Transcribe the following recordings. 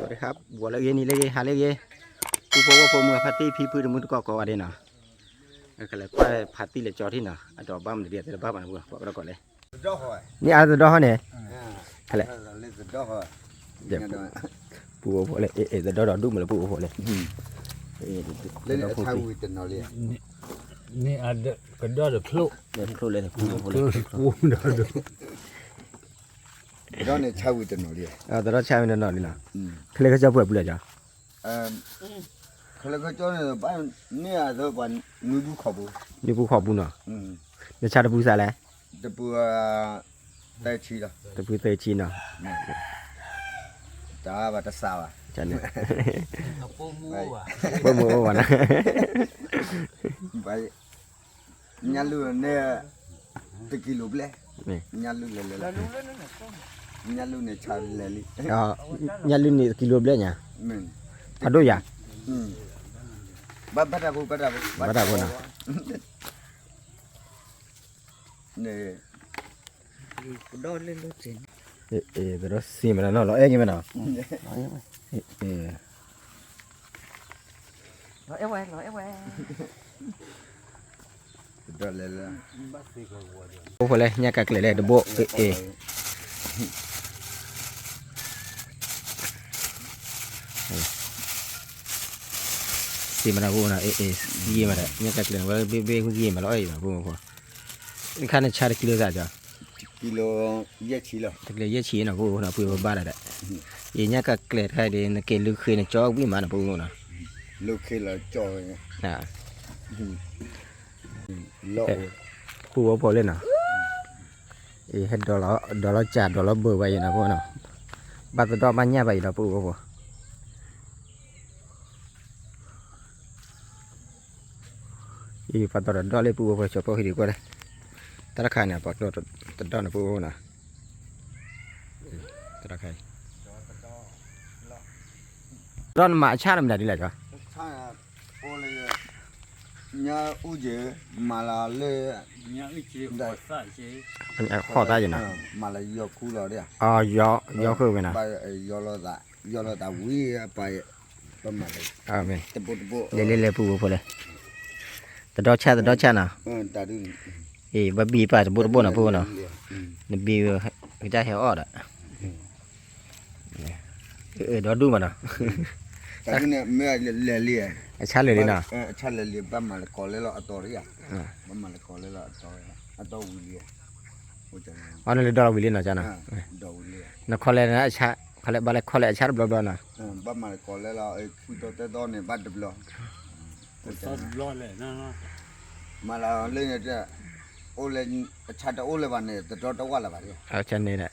วัสดีครับบัวเล็กนี่เล็กหาเล็กผู้พบว่าผมเมื่อพัตตี้พี่พื้นมุดก็ว่าได้เนาะก็เลยไปพัตตี้เลยจอที่เนาะดอกบ้ามเดียดแต่บ้ามันบัวบอกเราก่อนเลยนี่อาจจะดอกเนี่ยอะไรเดี๋ยวผู้พบเลยจะดอกดูมันเลยผู้พบเลยเล่นเอาเท้าวิตนอเลยนี่อาจจะกระโดดพลุเดี๋ยวพลุเลยผู้พบเลยปูดอดดอนเนี่ยเท้าวิตนอเลยแต่เราใช้ไม่ได้นอนนี่นะเคยเขาจะเปิดเปลือกจ้ะเขาเลยก็จ้องเนี่ยบ้านเนี่ยตัวบ้านนูบุขบุนี่ผู้ขอบบุญเนาะจะชาตผู้สายแล้วตะปูได้ชีละตะปูเตยจีนเนาะจ้าบัตรสาวจันเนี่ยปูมูว่ะปูมูว่ะนะไปยันลูเนี่ยตะกิโลเปล่ายันลูเลยยันลูเนี่ยชาเลยลิยันลูนี่กิโลเปล่าเนี่ยอะดูอย่าบัตรบุนะเนี่ยดอดเล่นรถเสียงแต่เราซีมันเนาะเราเอ้ยกี่มันเนาะเราเอ้ยดอเลยละโอ้โหเลยเนี่ยกักเลยเดบโบซีมันบูนะยี่มันเนี่ยกักเลยว่าเบ้คุณยี่มันเราเอ้ยบูมันพอนี่ขั้นชาร์กิโลจ้าจ้ะกิโลเยอะชีละตะเกียบเยอะชีนะบูนะพูดว่าบ้าอะไรยี่เนี่ยกักเลยใครเดินเกลือคืนจอกวิ่งมานะบูนะลูกเคยละจอยโลพูดว่าพอเลยนะให้ดอลลาร์จัดดอลลาร์เบอร์ไว้นะพวกน่ะบัตรดอกมันเนี่ยไปแล้วพูดว่าพอปัตตาดอลเลยพูดว่าพอชอบพอดีกว่าเลยตระคายเนี่ยปัตตาดอลนะพูดว่านะตระคายดอนมาชาติมันได้ดีเลยจ้ะชาโอเลยเนี่ยอุจเจมาลาเลยเนี่ยอุจเจได้อันข้อใต้ยังนะมาลายอคู่เราเนี่ยยอคือไงนะไปยอเราตาวิ่งไปประมาณเลยไม่ตะบุตะบุเลยพูดว่าพอเลยแต่ดอกชานะตาดูบะบีป่ะจะบุตรบุญนะพูดนะนี่บีก็จะเหี่ยวอ่ะดอกดูมันนะตาดูเนี่ยไม่เลี่ยชาเลยนะชาเลยบ้านมาเลยก่อเลยละตัวเรียบ้านมาเลยก่อเลยละตัววิเลียอันนั้นดอกวิเลียนะจ้ะนะดอกวิเลียนักขอเลยนะชาขอเลยบ้านเลยขอเลยชาบล็อกนะบ้านมาเลยก่อเลยละคือตัวแต่ตัวเนี่ยบ้านดับล็อกซอสบล็อกเลยนะมาแล้วเรื่องเนี่ยโอเลชาโอเลวันเนี่ยตัวตัวว่าละบ้านเนี่ยจันนี่แหละ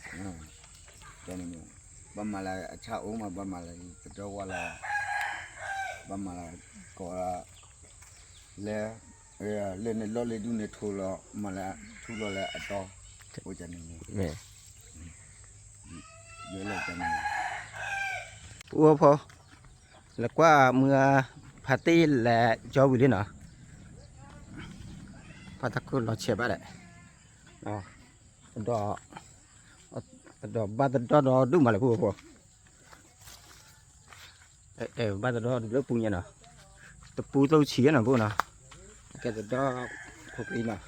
จันนี่บ้านมาเลยชาโอมาบ้านมาเลยตัวว่าละบ้านมาเลยก่อเล่นในรถเลยดูในทัวร์มาแล้วทัวร์แล้วต่อโอจันนี่เยอะเลยจันนี่อ้วพอแล้วก็เมื่อพาร์ตี้และจอวิลเนาะพาทักคุณเราเชื่อบ้าเลยดอกบ้านดอกดูมาเลยพวกบ้านดอกเลือกปูเนี่ยเนาะตะปูเต้าเฉียนะพวกเนาะแกจะดอกพวกนี้เนาะ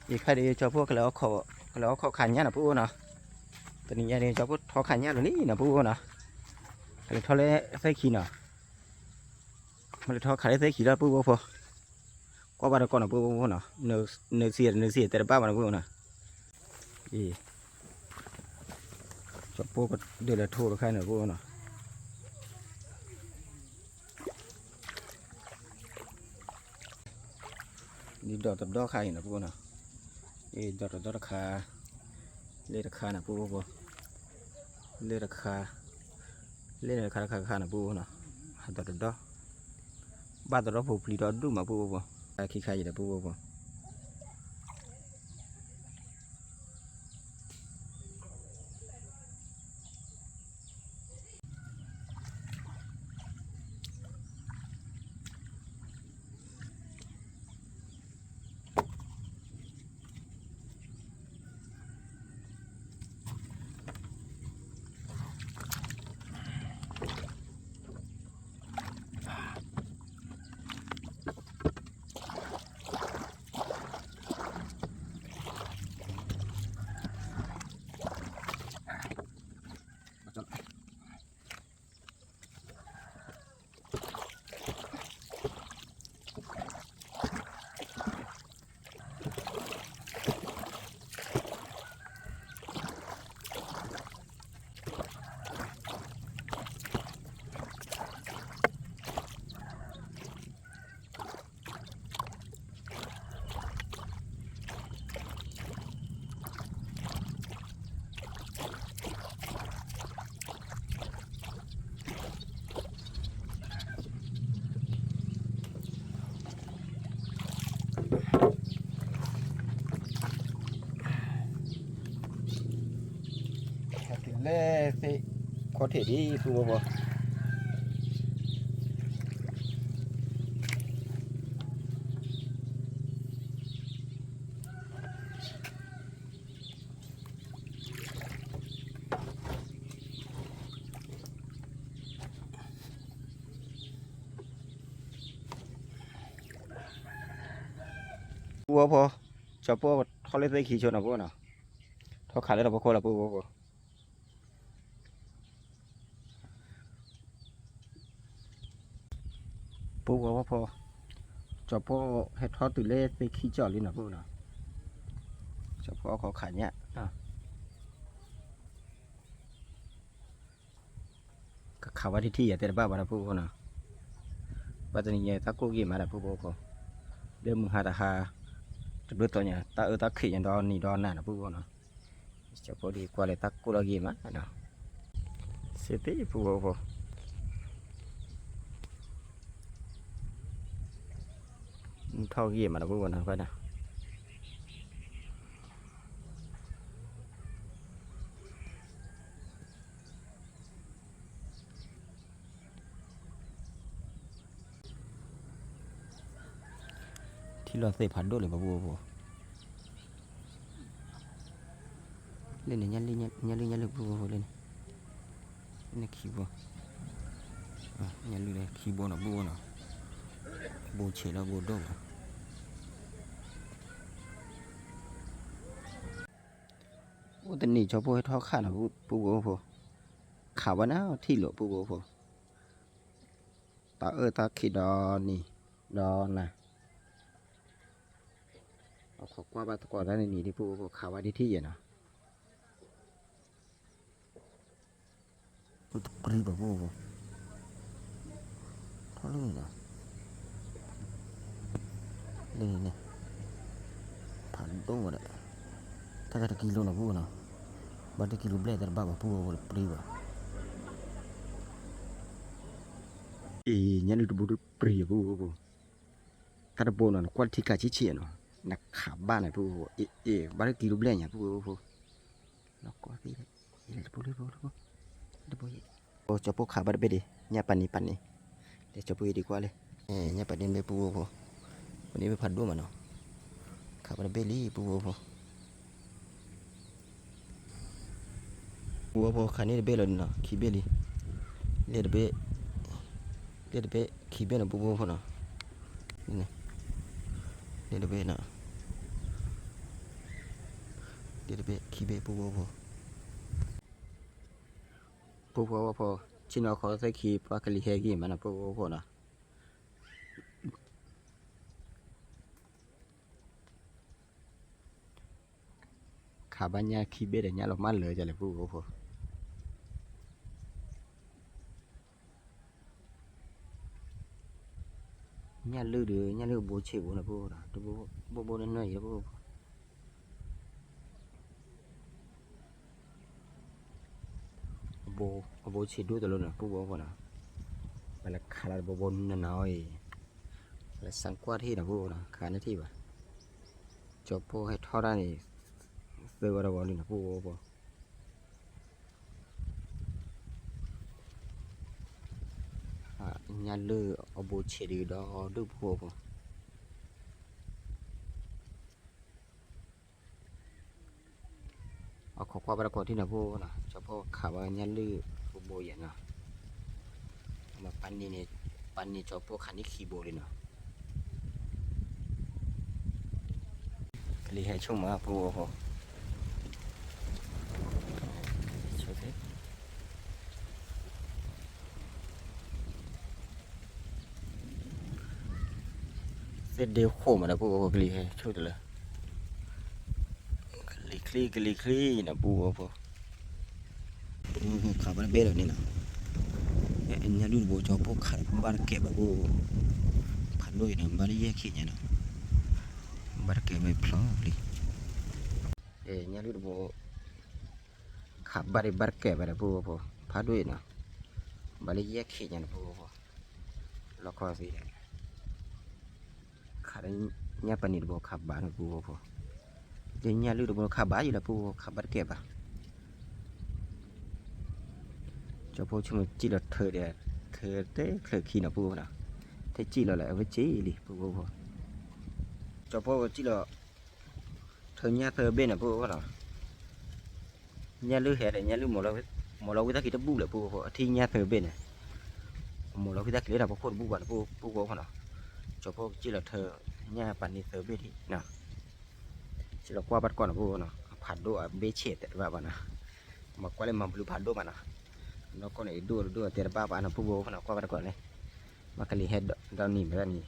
อีกใครดีจะพวกแล้วเขาขันเนี่ยนะพวกเนาะตอนนี้เนี่ยจะพวกทอขันเนี่ยหรือนี่นะพวกเนาะอะไรทอเล่ใส่ขี้เนาะมันทอขายใส่ขี้แล้วพวกพอก็บ้านก่อนนะพวกเนาะเนื้อเสียแต่บ้านมันพวกเนาะจะพวกเดือดโทษใครเนาะพวกเนาะนี่ดอกใครนะพวกเนาะดอกราคาเล่ราคานะพวกเล่ราคานะพวกเนาะดอกบ้านเราพวกผลิตดูมาพวกขี้ใครจะพวก เฮ้ยขอเทดีปูบ่ปูพอชอบพวกเขาเล่นได้ขี่ชนอ่ะพวกเนาะเขาขายแล้วเราพอคนละปูพอปูพอชอบพวกเฮ็ดทอดตุเล่ไปขี่จอดลินอ่ะพวกเนาะชอบพวกเขาขายเนี่ยก็ข่าวว่าที่อ่ะแต่บ้าบ้าปูพอเนาะปัจจุบันเนี่ยตะกูกี่มาแล้วปูพอเดิมมึงหาตาหาจะเบื่อตัวเนี่ยตาขี้ยันดอนนี่ดอนน่ะนะปูเนาะจะพอดีกว่าเลยตากูละกี่มาเนาะเสียทีปูพอเท่ากี่มาแล้วปูเนาะไปนะที่เราเสพพันด้วยเลยปูพอเล่นเนี่ยยันปูพอเล่นนี่ขี้บัวยันเลยขี้บัวเนาะปูเนาะบัวเฉยแล้วบัวดงโอ้แต่นี่ชอบพูดให้ท้อขาดนะปูพอข่าวว่านะที่หลวงปูพอตาขี้ดอนนี่ดอนนะเอาขอกว่าบ้านตะกอนได้ในนี้ที่ปูพอข่าวว่าที่อ่ะเนาะปูตะปรีบ่ปูพอท้อเลยเนาะนี่ผ่านตรงหมดเลยถ้าจะกิโลนะปูเนาะบัดกิโลเบลแต่บ้าปูปรีบ่ยันดูบุปรีปูถ้าจะปูนั่นควอลิตี้การชี้เนาะนักขับบ้านไหนปูบัดกิโลเบลเนี่ยปูแล้วก็ที่ปูโอ้จะปูขับบัดไปดิเนี่ยปันนี่เดี๋ยวจะปูดีกว่าเลยเนี่ยปันนี่ไปปูวันนี้ไปพัดด้วยมันเนาะขับบัดเบลี่ปูคันนี้เบลล์เนาะขี่เบลี่เลี้ยเบขี่เบลล์ปูพอเนาะนี่เลี้ยเบเนาะเลี้ยเบขี่เบปูพอชินเอาเขาใส่ขี่ปลากระลีแค่กี่มันนะปูพอเนาะขาบ้านยาขี่เบลล์เนี่ยเรามันเลยจะเลยปูพอnhà lư được nhà lư bố chịu là bố đó bố đến nơi đó bố chịu đuôi rồi nè bố vào nào mà là khá là bố nên nói là sáng qua thì là bố nè khá là thì vậy cho bố hay thoát ra này rơi vào đầu là bố nhà lư ở bố chế đi đó được bố ở khó qua baoที่นะบนนะเฉพาะข่าวว่าnhà lưบโบอย่างนะมาปันนี่เฉพาะขันนี่ขี่โบเลยนะก็เลยให้ช่วงมาบเดี๋ยวโคมานะปูกลีให้ช่วยตัวเลยกลีนะปูขับมาเบลล์นี่นะเอ็นยาดูโบจอปูขับบ้านเก็บปูขับด้วยนะบ้านแยกขี้เนี่ยนะบ้านเก็บไม่พลาดเลยยาดูโบขับบ้านเก็บไปนะปูพัดด้วยนะบ้านแยกขี้เนี่ยนะปูแล้วก็สิขาดเนี่ยปนิดโบขับบ้านปูพอเดี๋ยวเนี่ยลืมโบขับบ้านอยู่แล้วปูขับบ้านเก็บ cho phố chúng mình chỉ là thợ để thợ thế thợ khi nào bố nào thế chỉ là lại với chế đi bố cho phố chỉ là thợ nhà thợ bên nào bố nào nhà lưới hè này nhà lưới một lâu cái ta bù lại bố thì nhà thợ bên này một lâu cái ta là bố con bù bạn bố nào cho phố chỉ là thợ nhà bạn đi thợ bên đi nào chỉ là qua bắt con bố nào phản đồ ở bê chết và bạn nào mà qua đây mà blue phản đồ bạn nào nó có này đua tiền ba bạn nào bố nào qua bắt con này mà cái hết đau nhìn ra nhỉ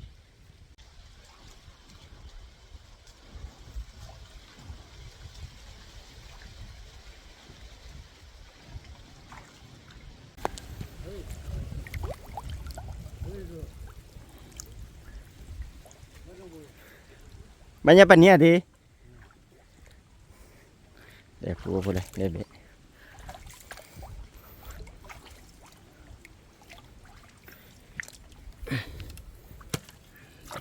banyak apa đi để phụ vô đây để bé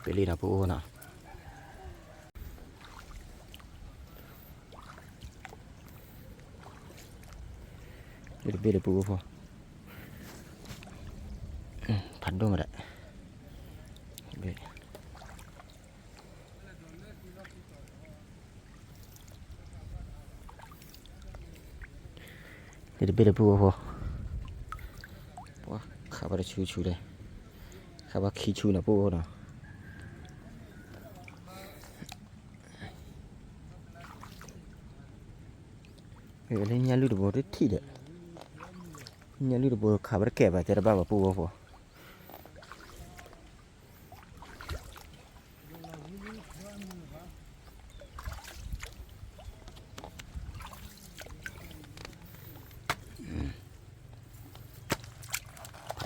beli nào phụ nào để beli phụ vô phản đồ mà đấy để beli phụ vô kabar chu đây kabar khi chu nào phụ nào ini nyalu de bore tidak nyalu de bore kabar ke ba tera baba pu wo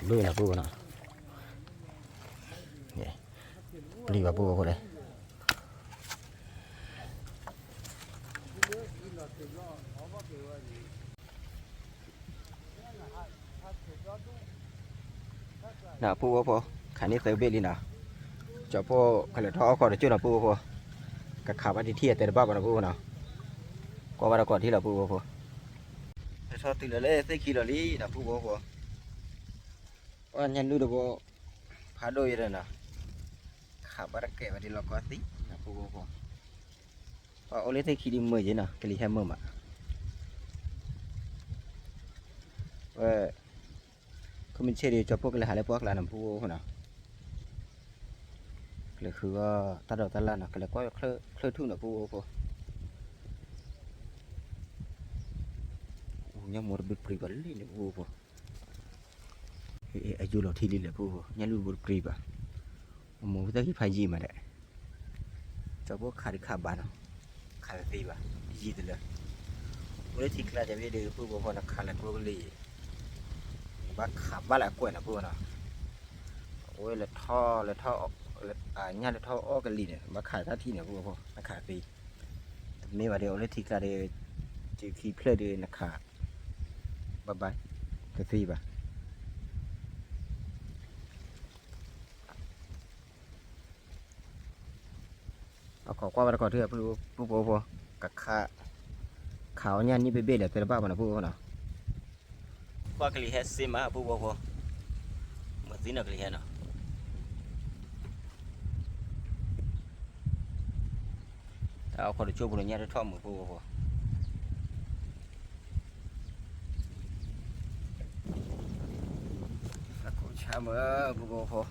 lui là pu nào đi vào pu đây nào pu wo khả năng tới bên đi nào cho pu cái là thọ còn chưa là pu wo cả khảo bắt đi thiệt tới ba bạn pu nào qua ba còn thi là pu wo sao từ lấy tới khi là lý là pu wo anh nhận được bộ phá đôi rồi nè khảo bắt kẻ và đi lo có tí là pu wo ô lấy tới khi đi mười vậy nè cái lý hai mờ mà không mình chơi đi choพวก là haiพวก là nằm phu nào là khứ ta đầu ta là cái là có khơi thu là phu nhưng một bịch bì vẫn là phu ai du thi đi là phu nhà luôn một bì bà một cái phải gì mà đấy choพวก khai khai bán khai gì bà gì thế là mới thì làจะไม่ได้phuพอนะkhai làพวกเลยbác khám bác lại quậy là vừa nào ôi là tho nhà là tho cái lì này bác khải ra thì này vừa vô nó khải gì mấy bà đều lấy thịt ra để chỉ khi play để nó khải bye bye cái gì bà có qua bà còn thứ vừa cả khảo nha như bê là từ ba bà nó vừa nào qua cái lihat sim á bố bố một tí nữa cái lihat nào tao còn được chụp được nhà được thom một bố các cô cha mơ bố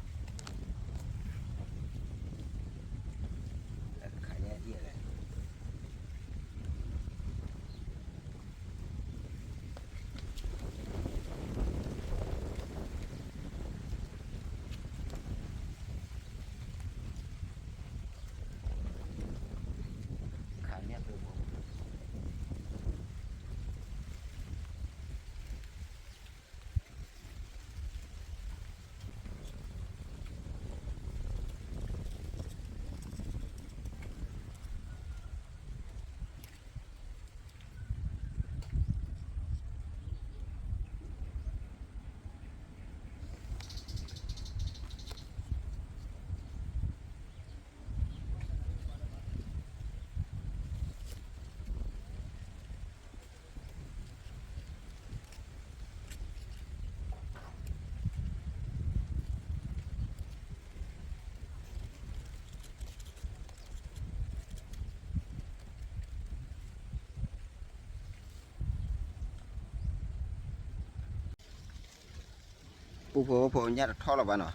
ปูโผญาติทอดหรอบ้านเนาะ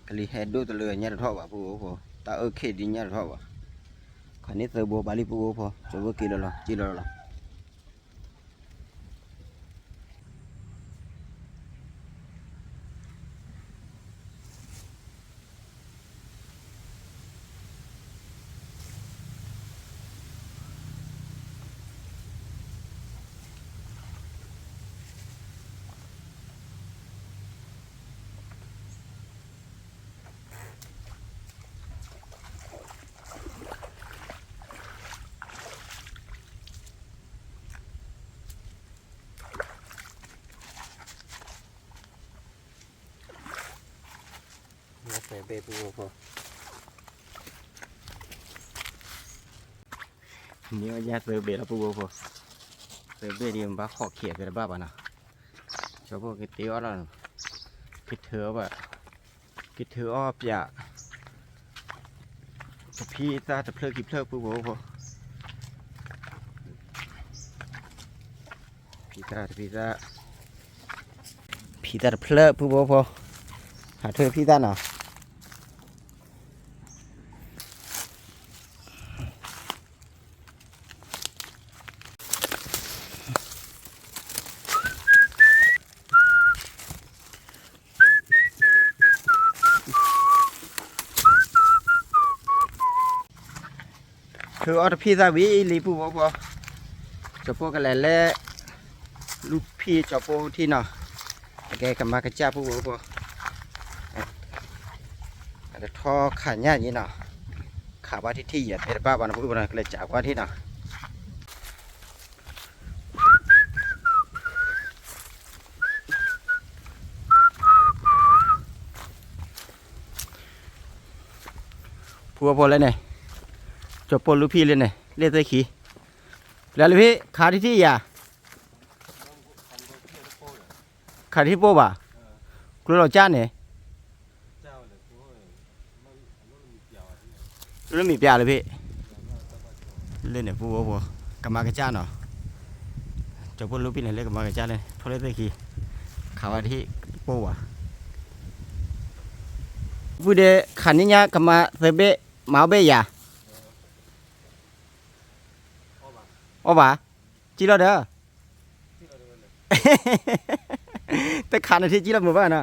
กะลีเฮดดูตะเลยญาติทอดว่ะปูโผตาเคดิญาติทอดว่ะคันนี้เตอร์โบบาลีปูโผจะว่ากี่ละจีละเนี่ยเบปูโผเนี่ยญาติเตอร์เบละปูโผเตอร์เบดีมันบ้าขอเขียดไปแล้วบ้าป่ะนะชอบพวกกิตติอ้อแล้วกิตเถอว่ะกิตเถออ้อปะพี่ตาจะเพลิดกิเพลิดปูโผพี่ตาจะเพลิดปูโผหาเธอพี่ตาเนาะคือออพี่ตาวิลีปูโผจะพวกกันแหละลูกพี่จะพวกที่เนาะแกกับมากระจ้าปูโผแต่ท่อขาหญ้าอย่างนี้เนาะขาว่าที่อย่าเป็นบ้าบ้านพูดนะก็เลยจากว่าที่เนาะพัวพอแล้วเนี่ยจบปนลูกพี่เลยเนี่ยเรียกเตะขี้แล้วลูกพี่ขาที่อย่าขาที่โป๊ะบ่ะกลัวเราจ้าเนี่ยเรื่องมีเปียเลยพี่เล่นเนี่ยพัวกำมากระจ้าเนาะจบปนลูกพี่เนี่ยเล่นกำมากระจ้าเลยทอเล่นเตะขี้ขาว่าที่โป๊ะบ่ะพูดเดขันนี้เนี่ยกำมาเซเบะมาเบะยาอ๋อบ่ะจีเราเด้อแต่ขันที่จีเราหมู่บ้านนะ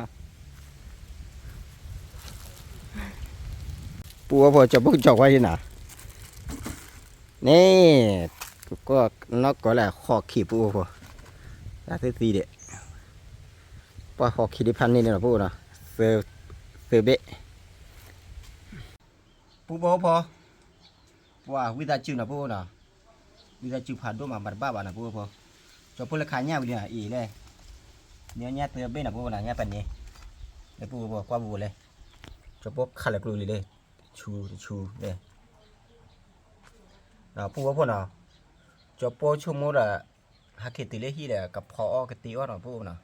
ปูพอจะพวกจอกไว้ที่ไหนนี่ก็นกก็แหละขอขี่ปูพอลาเซซีเด็ดป้าขอขี่ดิพันนี่เนี่ยปูนะเซเบะปูพอว่าวิธีจืดนะปูนะวิธีจืดผ่านด้วยมาบัดบ้าบ้านะปูพอจะพูดราคาเนี้ยวิธีอีเลยเนี้ยเตือนเบ้นะปูนะเนี้ยเป็นนี้เดี๋ยวปูพอกว่าปูเลยจะพวกขัดเลยกลุยเลยชูเลยนะปูพอนะจะพวกชั่วโมงละฮักเกติเลยที่เลยกับพอกติอ้อนะปูนะ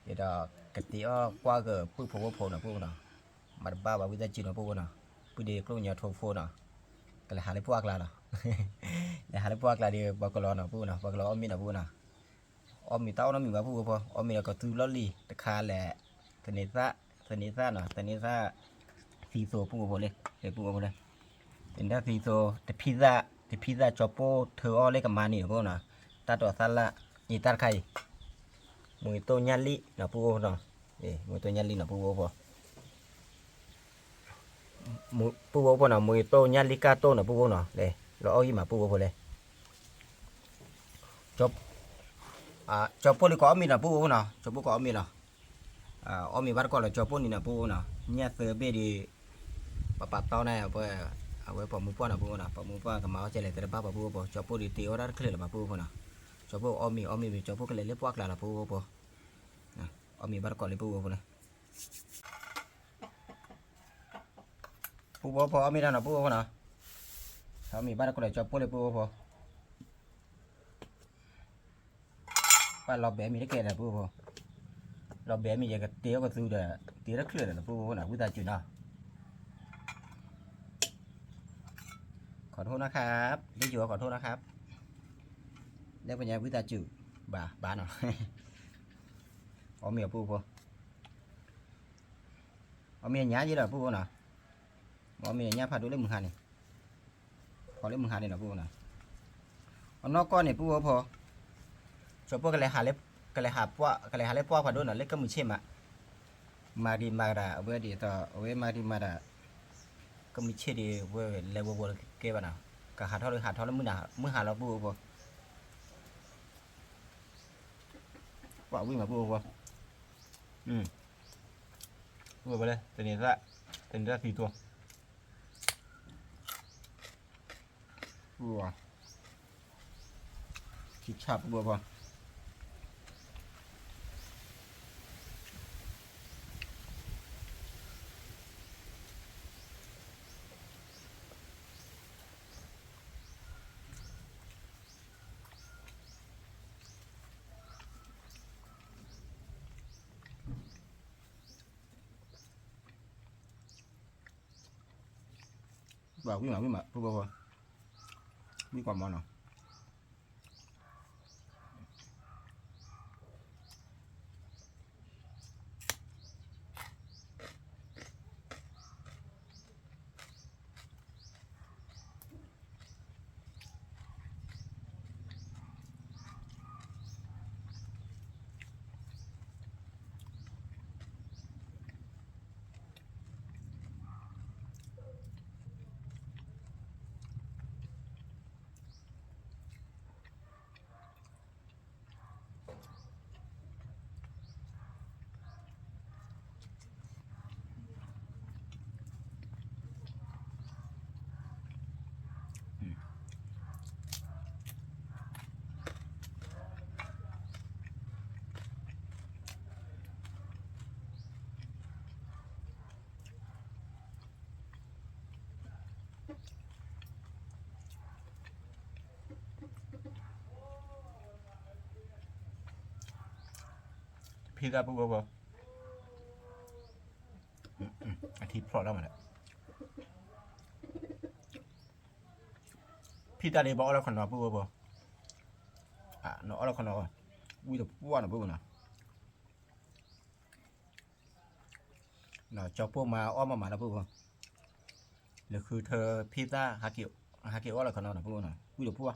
เดี๋ยวกติอ้อกว่าก็ปูพอนะปูนะบัดบ้าวิธีจืดนะปูนะปูเด็กกลุ่มยาโทโฟนะก็เลยหาเลยพวกละนะเลยหาเลยพวกละเดี๋ยวบักกะลอนะปูนะบักกะลออ้อมมีนะปูนะอ้อมมีเต้านะมีบ้าปูพออ้อมมีแล้วก็ตื้อลอลี่ตะคาแหละเทนิซ่านะเทนิซ่าซีโซปูพอเลยเดี๋ยวปูพอเลยเป็นท่าซีโซแต่พิซซ่าจอโปเธออ้อเล็กกับมานี่นะปูนะตาตัวซัลละนี่ตาไข่มือโตยันลินะปูนะมือโตยันลินะปูพอปูพอนะมือโตยันลิกาโตนะปูนะเลยเราเอาอีมาปูพอเลยจบpun ko ami na pu naจบko ami na ami bar ko laจบpun ni na pu na nya se be di papa tau na apa awe pa mu pa na pu na pa mu pa ka ma che le te pa pu poจบpun di ti ora khle la pu naจบami biจบko le le puak la pu po na ami bar ko le pu na pu po ami na pu na ami bar ko leจบpun le pu poป้าเราแบบมีได้แก่นะปูพอเราแบบมีอย่างกับเตี้ยก็ซื้อเด้อเตี้ยรักเคลื่อนนะปูนะวิตาจุนะขอโทษนะครับได้อยู่ขอโทษนะครับได้ปัญญาวิตาจุบ้าเนาะอ๋อมีปูพอ เอาเมียหยาgì đó bố nàoเอาเมียหยาพาดูเล่มมือหานี่พอเล่มมือหานี่นะบนะเอานอกก้อนนี่บพอชอบพวกกันเลยหาเล็บกันเลยหาพวกกันเลยหาเล็บพวกพาดูน่ะเล็กก็มือเชื่อมมาดีมาดาเว้ยดีต่อเว้ยมาดีมาดาก็มีเชื่อดีเว้ยเลยวัวเก็บน่ะก็หาเท่าเลยหาเท่าแล้วมือหาเราบพอว่าวิ่งมาบพอบไปเลยตัวนี้ละตัวนี้ละ4 ตัวบัวชิดชับบัวบอลบัววิ่งมาบัววิ่งกว่ามันเนาะพี่ก็บัวอาทิตย์พอแล้วมันพี่ตาเดบอกแล้วคนนอบัวนอแล้วคนนอวิ่งตัวป้วนบัวนะนอจอพวกมาอ้อมมาแล้วบัวหรือคือเธอพี่ตาฮาเกียวว่าอะไรคนนอนะบัวนะวิ่งตัวป้ว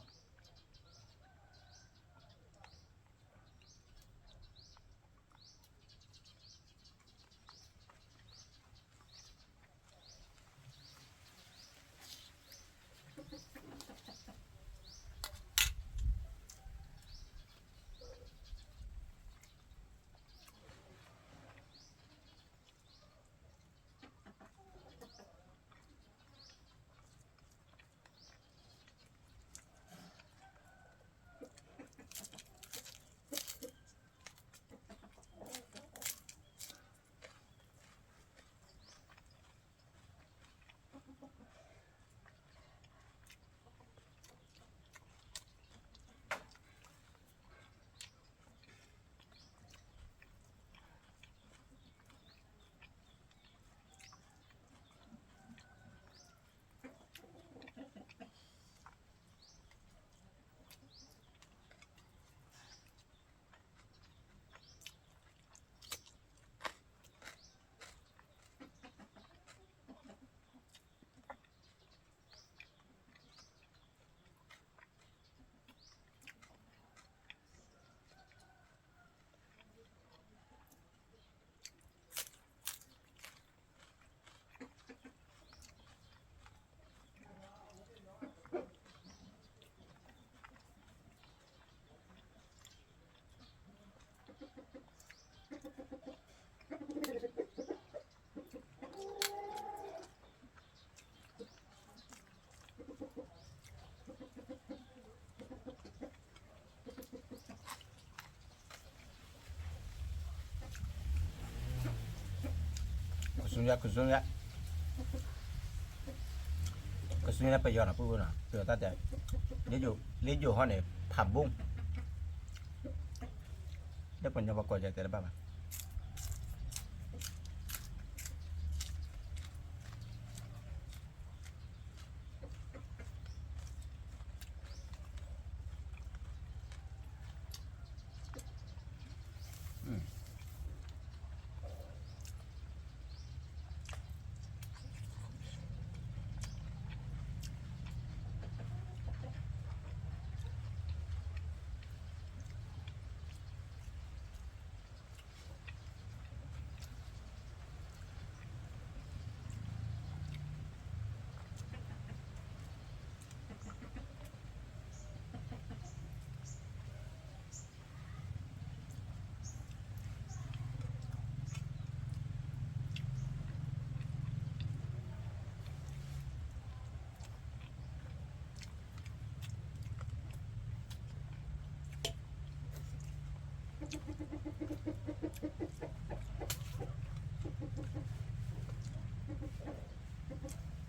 kusunyaไปย้อนอ่ะพูดนะเผื่อตั้งแต่เลี้ยอยู่ห้องเนี่ยผับบุ้งได้ผลยังประกอบใจแต่ละบ้าง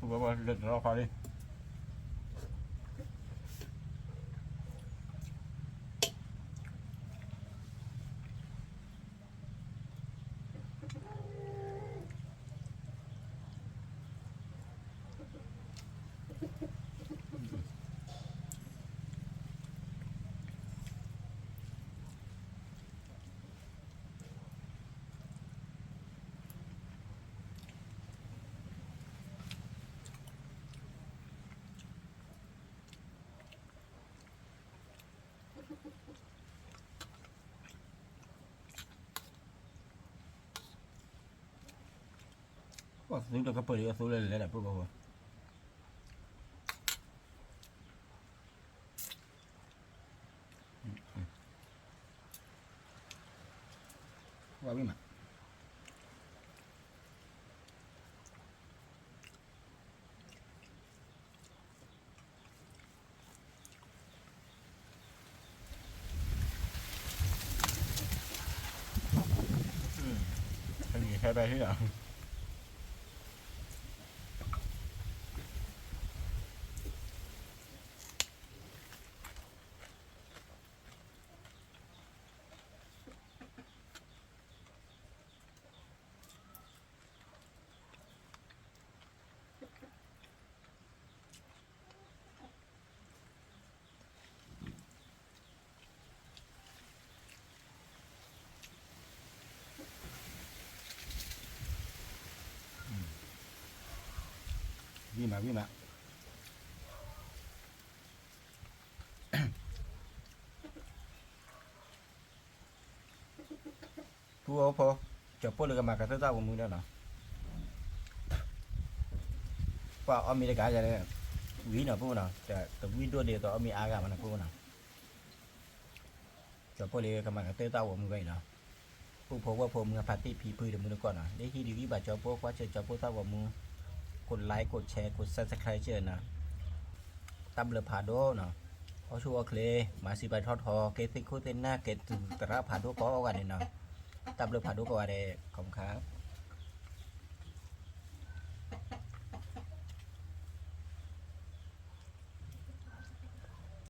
Bố lượt nó khỏi đi. Xuống cho cái bự đi xuống lên là bự bự. Qua bên mặt. Cái gì khai bay thế nào? Vì mà Phu ô phô cho phô được mà cái thứ tao củaมึงđó nè qua ông mi cái gì đấy ví nào phu nào cho từ video để tao mi aga mà phu nào cho phô được mà cái thứ tao củaมึงvậy nè phu phô qua phôมึงpartyพีพื้นเดี๋ยวมึงก่อนนะได้ที่ดีๆบ่cho phô qua cho phô tao củaมึงกดไลค์กดแชร์กด subscribe เจอนะตั้มเลพาโดเนาะเขาชัวร์เคลมาสิไปทอดทอเกติโคเตนหน้าเกตตระพาโดก็เอากันเนาะตั้มเลพาโดก็ว่าได้ขอบคุณครับ